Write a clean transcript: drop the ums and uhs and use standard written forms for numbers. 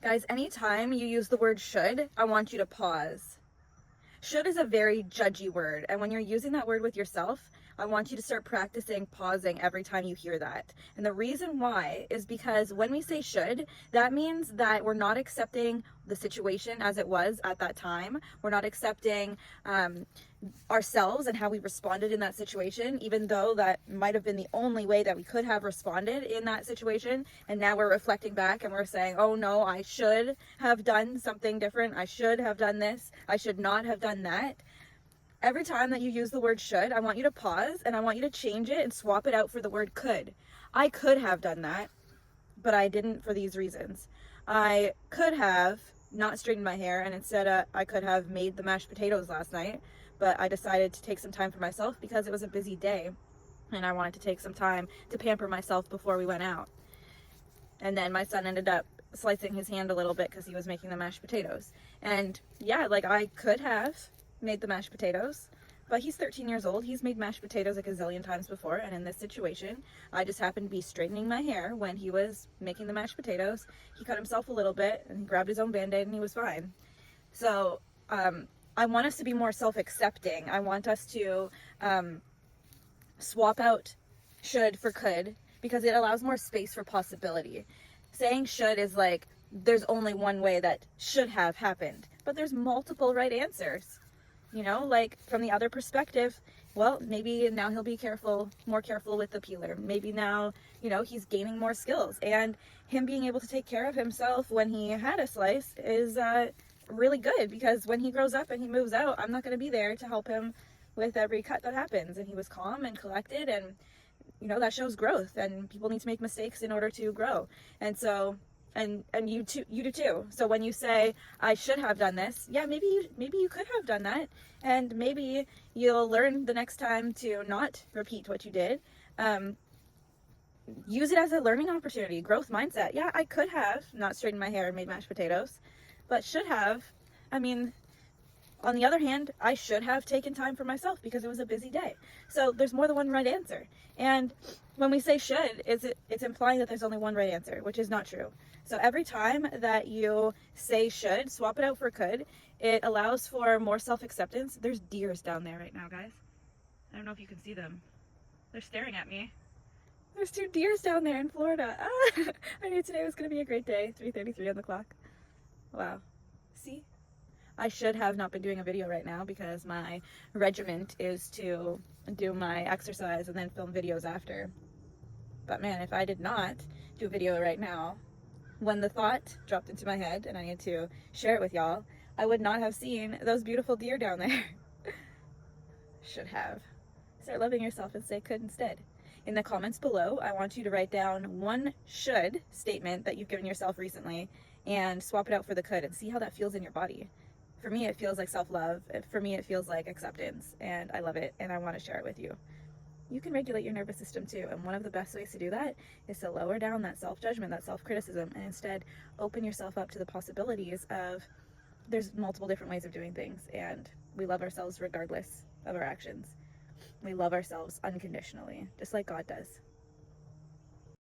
Guys, anytime you use the word should, I want you to pause. Should is a very judgy word, and when you're using that word with yourself, I want you to start practicing pausing every time you hear that. And the reason why is because when we say should, that means that we're not accepting the situation as it was at that time. We're not accepting ourselves and how we responded in that situation, even though that might have been the only way that we could have responded in that situation. And now we're reflecting back and we're saying, oh no, I should have done something different. I should have done this. I should not have done that. Every time that you use the word should, I want you to pause and I want you to change it and swap it out for the word could. I could have done that, but I didn't for these reasons. I could have not straightened my hair, and instead I could have made the mashed potatoes last night, but I decided to take some time for myself because it was a busy day and I wanted to take some time to pamper myself before we went out. And then my son ended up slicing his hand a little bit because he was making the mashed potatoes. And yeah, like I could have made the mashed potatoes, but he's 13 years old. He's made mashed potatoes a gazillion times before, and in this situation, I just happened to be straightening my hair when he was making the mashed potatoes. He cut himself a little bit, and he grabbed his own Band-Aid, and he was fine. So, I want us to be more self-accepting. I want us to swap out should for could, because it allows more space for possibility. Saying should is like, there's only one way that should have happened, but there's multiple right answers. You know, like from the other perspective, well, maybe now he'll be more careful with the peeler. Maybe now, you know, he's gaining more skills, and him being able to take care of himself when he had a slice is really good, because when he grows up and he moves out, I'm not going to be there to help him with every cut that happens. And he was calm and collected, and you know, that shows growth, and people need to make mistakes in order to grow. And so and you do too. So when you say I should have done this, yeah, maybe you could have done that, and maybe you'll learn the next time to not repeat what you did. Use it as a learning opportunity, growth mindset. Yeah, I could have not straightened my hair and made mashed potatoes, but should have, I mean, on the other hand, I should have taken time for myself because it was a busy day. So there's more than one right answer. And when we say should, it's implying that there's only one right answer, which is not true. So every time that you say should, swap it out for could. It allows for more self-acceptance. There's deers down there right now, guys. I don't know if you can see them. They're staring at me. There's 2 deers down there in Florida. Ah, I knew today was going to be a great day. 3:33 on the clock. Wow. See? I should have not been doing a video right now because my regiment is to do my exercise and then film videos after. But man, if I did not do a video right now, when the thought dropped into my head and I need to share it with y'all, I would not have seen those beautiful deer down there. Should have. Start loving yourself and say could instead. In the comments below, I want you to write down one should statement that you've given yourself recently and swap it out for the could and see how that feels in your body. For me, it feels like self-love. For me, it feels like acceptance, and I love it, and I want to share it with you. You can regulate your nervous system too, and one of the best ways to do that is to lower down that self-judgment, that self-criticism, and instead open yourself up to the possibilities of there's multiple different ways of doing things, and we love ourselves regardless of our actions. We love ourselves unconditionally, just like God does.